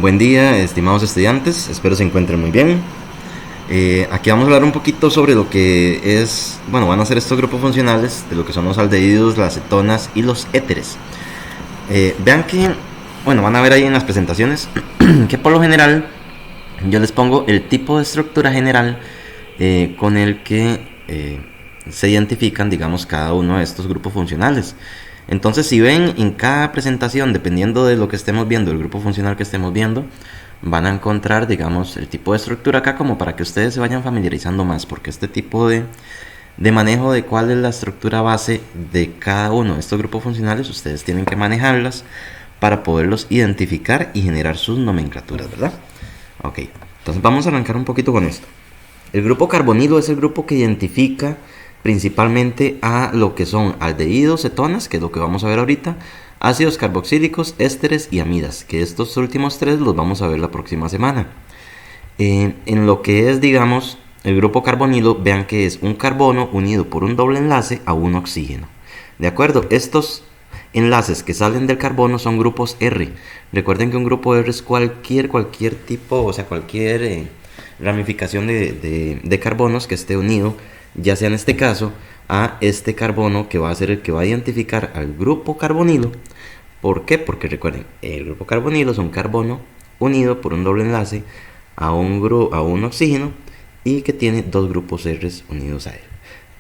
Buen día, estimados estudiantes, espero se encuentren muy bien. Aquí vamos a hablar un poquito sobre lo que es, van a ser estos grupos funcionales de lo que son los aldehídos, las cetonas y los éteres. Vean que, van a ver ahí en las presentaciones que por lo general yo les pongo el tipo de estructura general con el que se identifican, digamos, cada uno de estos grupos funcionales. Entonces, si ven en cada presentación, dependiendo de lo que estemos viendo, el grupo funcional que estemos viendo, van a encontrar, digamos, el tipo de estructura acá como para que ustedes se vayan familiarizando más, porque este tipo de manejo de cuál es la estructura base de cada uno de estos grupos funcionales, ustedes tienen que manejarlas para poderlos identificar y generar sus nomenclaturas, ¿verdad? Ok, entonces vamos a arrancar un poquito con esto. El grupo carbonilo es el grupo que identifica principalmente a lo que son aldehídos, cetonas, que es lo que vamos a ver ahorita, ácidos carboxílicos, ésteres y amidas, que estos últimos tres los vamos a ver la próxima semana. En lo que es, digamos, el grupo carbonilo, vean que es un carbono unido por un doble enlace a un oxígeno. ¿De acuerdo? Estos enlaces que salen del carbono son grupos R. Recuerden que un grupo R es cualquier tipo, o sea, cualquier ramificación de carbonos que esté unido, ya sea en este caso a este carbono que va a ser el que va a identificar al grupo carbonilo. ¿Por qué? Porque recuerden, el grupo carbonilo es un carbono unido por un doble enlace a un oxígeno y que tiene dos grupos R unidos a él.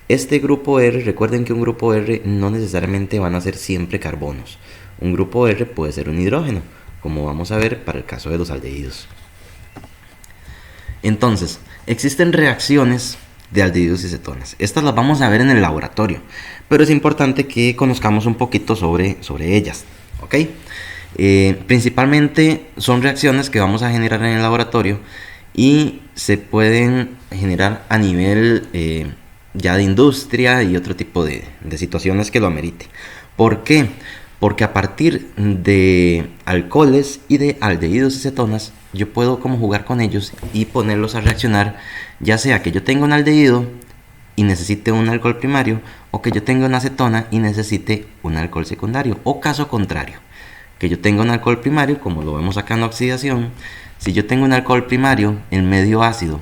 Este grupo R, recuerden que un grupo R no necesariamente van a ser siempre carbonos. Un grupo R puede ser un hidrógeno, como vamos a ver para el caso de los aldehídos. Entonces, existen reacciones de aldehídos y cetonas. Estas las vamos a ver en el laboratorio, pero es importante que conozcamos un poquito sobre ellas, ¿ok? Principalmente son reacciones que vamos a generar en el laboratorio y se pueden generar a nivel ya de industria y otro tipo de situaciones que lo amerite. ¿Por qué? Porque a partir de alcoholes y de aldehídos y cetonas, yo puedo como jugar con ellos y ponerlos a reaccionar, ya sea que yo tenga un aldehído y necesite un alcohol primario, o que yo tenga una cetona y necesite un alcohol secundario, o caso contrario, que yo tenga un alcohol primario, como lo vemos acá en la oxidación. Si yo tengo un alcohol primario en medio ácido,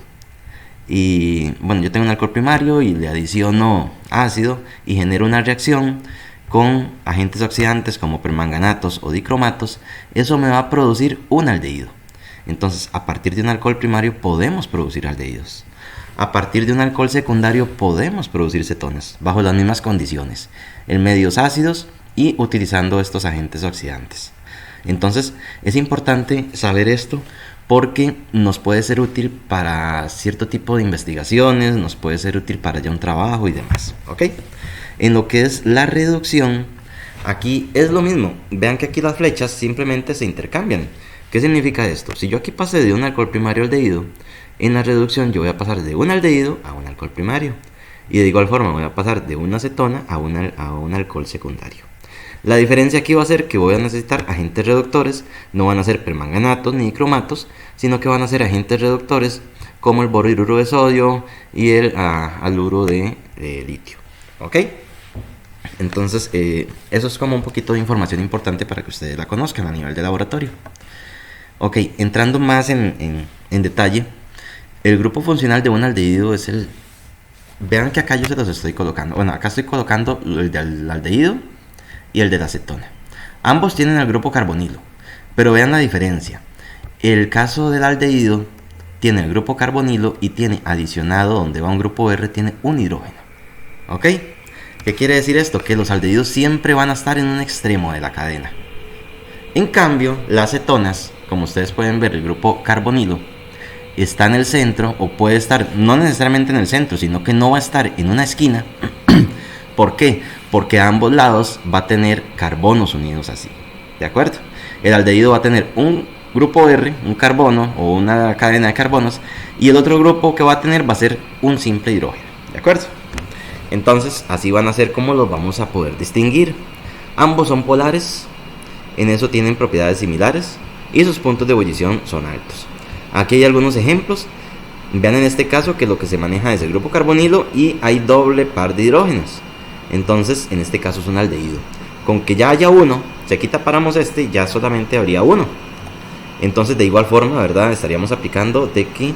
y yo tengo un alcohol primario y le adiciono ácido y genero una reacción con agentes oxidantes como permanganatos o dicromatos, eso me va a producir un aldehído. Entonces, a partir de un alcohol primario podemos producir aldehídos. A partir de un alcohol secundario podemos producir cetonas, bajo las mismas condiciones, en medios ácidos y utilizando estos agentes oxidantes. Entonces, es importante saber esto porque nos puede ser útil para cierto tipo de investigaciones, nos puede ser útil para ya un trabajo y demás, ¿ok? En lo que es la reducción, aquí es lo mismo. Vean que aquí las flechas simplemente se intercambian. ¿Qué significa esto? Si yo aquí pasé de un alcohol primario aldehído, en la reducción yo voy a pasar de un aldehído a un alcohol primario. Y de igual forma voy a pasar de una cetona a un alcohol secundario. La diferencia aquí va a ser que voy a necesitar agentes reductores. No van a ser permanganatos ni dicromatos, sino que van a ser agentes reductores como el borhidruro de sodio y el haluro de litio. ¿Ok? Entonces, eso es como un poquito de información importante para que ustedes la conozcan a nivel de laboratorio. Ok, entrando más en detalle, el grupo funcional de un aldehído es el... Vean que acá yo se los estoy colocando. Acá estoy colocando el del aldehído y el de la cetona. Ambos tienen el grupo carbonilo, pero vean la diferencia. El caso del aldehído tiene el grupo carbonilo y tiene adicionado, donde va un grupo R, tiene un hidrógeno. ¿Ok? ¿Qué quiere decir esto? Que los aldehídos siempre van a estar en un extremo de la cadena. En cambio, las cetonas, como ustedes pueden ver, el grupo carbonilo está en el centro, o puede estar no necesariamente en el centro, sino que no va a estar en una esquina. ¿Por qué? Porque a ambos lados va a tener carbonos unidos así. ¿De acuerdo? El aldehído va a tener un grupo R, un carbono o una cadena de carbonos, y el otro grupo que va a tener va a ser un simple hidrógeno. ¿De acuerdo? Entonces, así van a ser como los vamos a poder distinguir. Ambos son polares, en eso tienen propiedades similares y sus puntos de ebullición son altos. Aquí hay algunos ejemplos. Vean en este caso que lo que se maneja es el grupo carbonilo y hay doble par de hidrógenos. Entonces, en este caso es un aldehído. Con que ya haya uno, se quita paramos este, ya solamente habría uno. Entonces de igual forma, ¿verdad? Estaríamos aplicando de que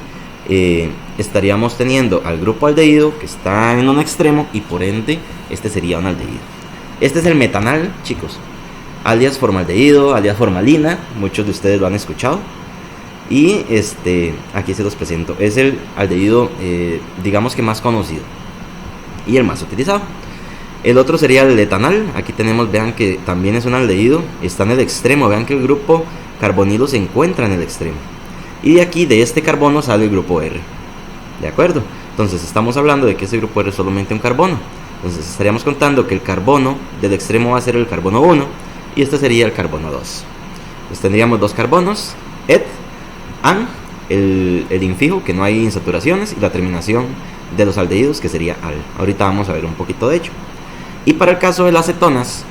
estaríamos teniendo al grupo aldehído que está en un extremo y por ende este sería un aldehído. Este es el metanal, chicos, alias formaldehído, alias formalina, muchos de ustedes lo han escuchado. Y aquí se los presento, es el aldehído digamos que más conocido y el más utilizado. El otro sería el etanal. Aquí tenemos, vean que también es un aldehído, está en el extremo, vean que el grupo carbonilo se encuentra en el extremo. Y de aquí, de este carbono, sale el grupo R. ¿De acuerdo? Entonces estamos hablando de que ese grupo R es solamente un carbono. Entonces estaríamos contando que el carbono del extremo va a ser el carbono 1 y este sería el carbono 2. Pues tendríamos dos carbonos, et, an, el infijo, que no hay insaturaciones, y la terminación de los aldehídos, que sería al. Ahorita vamos a ver un poquito de ello. Y para el caso de las cetonas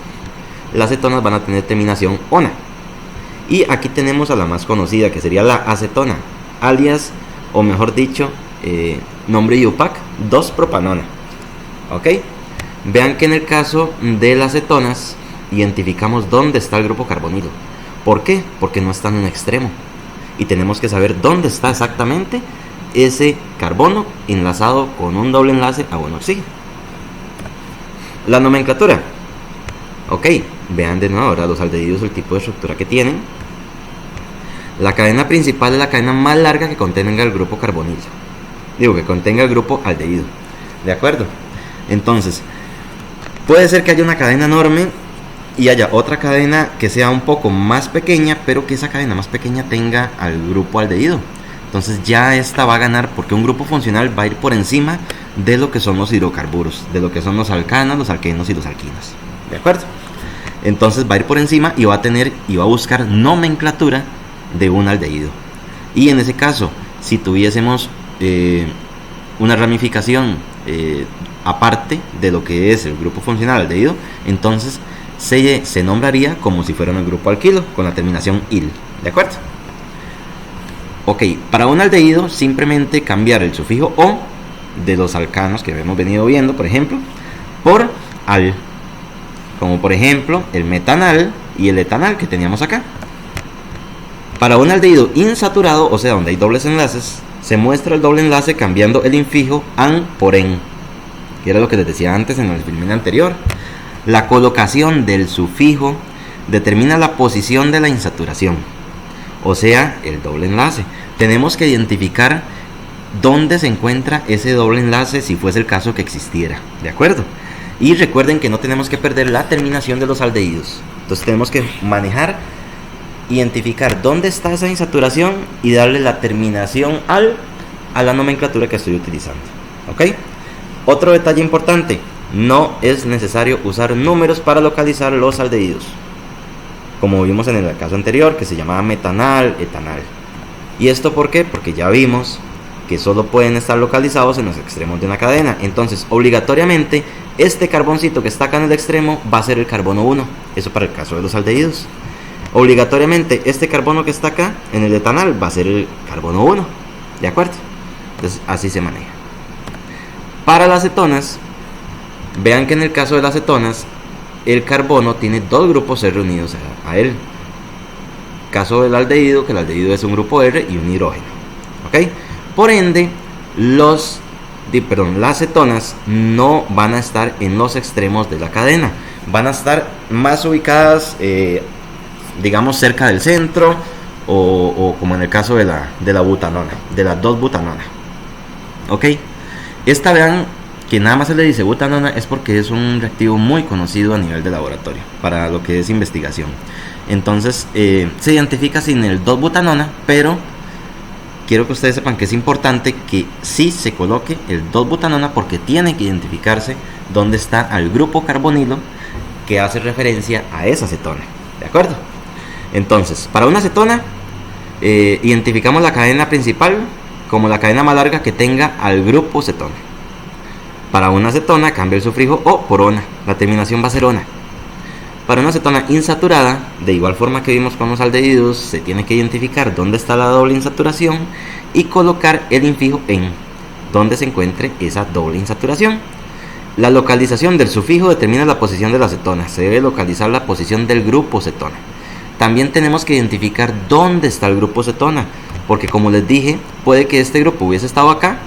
van a tener terminación ona. Y aquí tenemos a la más conocida, que sería la acetona, alias, o mejor dicho, nombre IUPAC, 2-propanona. ¿Ok? Vean que en el caso de las cetonas identificamos dónde está el grupo carbonilo. ¿Por qué? Porque no está en un extremo. Y tenemos que saber dónde está exactamente ese carbono enlazado con un doble enlace a un oxígeno. La nomenclatura. Ok, vean de nuevo ahora los aldehídos, el tipo de estructura que tienen. La cadena principal es la cadena más larga que contenga el grupo carbonilo. Digo, que contenga el grupo aldehído. ¿De acuerdo? Entonces, puede ser que haya una cadena enorme y haya otra cadena que sea un poco más pequeña, pero que esa cadena más pequeña tenga al grupo aldehído. Entonces ya esta va a ganar porque un grupo funcional va a ir por encima de lo que son los hidrocarburos, de lo que son los alcanos, los alquenos y los alquinos. ¿De acuerdo? Entonces va a ir por encima y va a buscar nomenclatura de un aldehído. Y en ese caso, si tuviésemos una ramificación aparte de lo que es el grupo funcional aldehído, entonces se nombraría como si fuera un grupo alquilo con la terminación il. ¿De acuerdo? Ok, para un aldehído simplemente cambiar el sufijo o de los alcanos que hemos venido viendo, por ejemplo, por al, como por ejemplo el metanal y el etanal que teníamos acá. Para un aldehído insaturado, o sea, donde hay dobles enlaces, se muestra el doble enlace cambiando el infijo an por en, que era lo que les decía antes en el filmina anterior. La colocación del sufijo determina la posición de la insaturación, o sea, el doble enlace. Tenemos que identificar dónde se encuentra ese doble enlace si fuese el caso que existiera, ¿de acuerdo? Y recuerden que no tenemos que perder la terminación de los aldehídos. Entonces tenemos que identificar dónde está esa insaturación y darle la terminación a la nomenclatura que estoy utilizando. ¿Ok? Otro detalle importante, no es necesario usar números para localizar los aldehídos, como vimos en el caso anterior, que se llamaba metanal, etanal. ¿Y esto por qué? Porque ya vimos que solo pueden estar localizados en los extremos de una cadena. Entonces, obligatoriamente, este carboncito que está acá en el extremo va a ser el carbono 1. Eso para el caso de los aldehídos. Obligatoriamente, este carbono que está acá en el etanal va a ser el carbono 1. ¿De acuerdo? Entonces, así se maneja. Para las cetonas, vean que en el caso de las cetonas, el carbono tiene dos grupos R unidos a él. Caso del aldehído, que el aldehído es un grupo R y un hidrógeno. ¿Ok? Por ende, las cetonas no van a estar en los extremos de la cadena. Van a estar más ubicadas, digamos, cerca del centro, o como en el caso de la butanona, de las 2-butanona. ¿Ok? Esta, vean que nada más se le dice butanona es porque es un reactivo muy conocido a nivel de laboratorio para lo que es investigación. Entonces se identifica sin el 2-butanona, pero quiero que ustedes sepan que es importante que sí se coloque el 2-butanona porque tiene que identificarse dónde está el grupo carbonilo que hace referencia a esa cetona. ¿De acuerdo? Entonces, para una cetona identificamos la cadena principal como la cadena más larga que tenga al grupo cetona. Para una cetona cambia el sufijo O por ona, la terminación va a ser ona. Para una cetona insaturada, de igual forma que vimos con los aldehídos, se tiene que identificar dónde está la doble insaturación y colocar el infijo en donde se encuentre esa doble insaturación. La localización del sufijo determina la posición de la cetona. Se debe localizar la posición del grupo cetona. También tenemos que identificar dónde está el grupo cetona, porque como les dije, puede que este grupo hubiese estado acá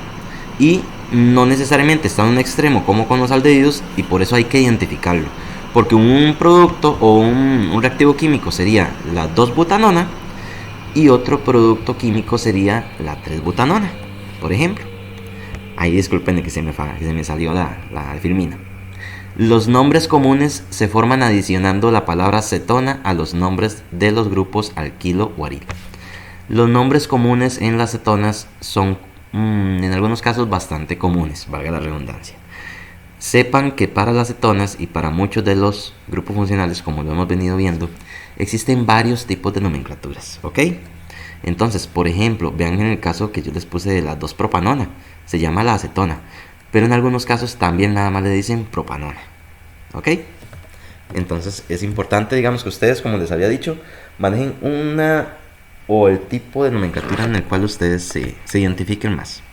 y no necesariamente está en un extremo como con los aldehídos, y por eso hay que identificarlo. Porque un producto o un reactivo químico sería la 2-butanona y otro producto químico sería la 3-butanona, por ejemplo. Ahí disculpen que se me salió la filmina. Los nombres comunes se forman adicionando la palabra cetona a los nombres de los grupos alquilo o arilo. Los nombres comunes en las cetonas son en algunos casos bastante comunes, valga la redundancia. Sepan que para las cetonas y para muchos de los grupos funcionales, como lo hemos venido viendo, existen varios tipos de nomenclaturas, ¿ok? Entonces, por ejemplo, vean en el caso que yo les puse de la 2-propanona, se llama la acetona, pero en algunos casos también nada más le dicen propanona, ¿ok? Entonces es importante, digamos, que ustedes, como les había dicho, manejen una o el tipo de nomenclatura en el cual ustedes se identifiquen más.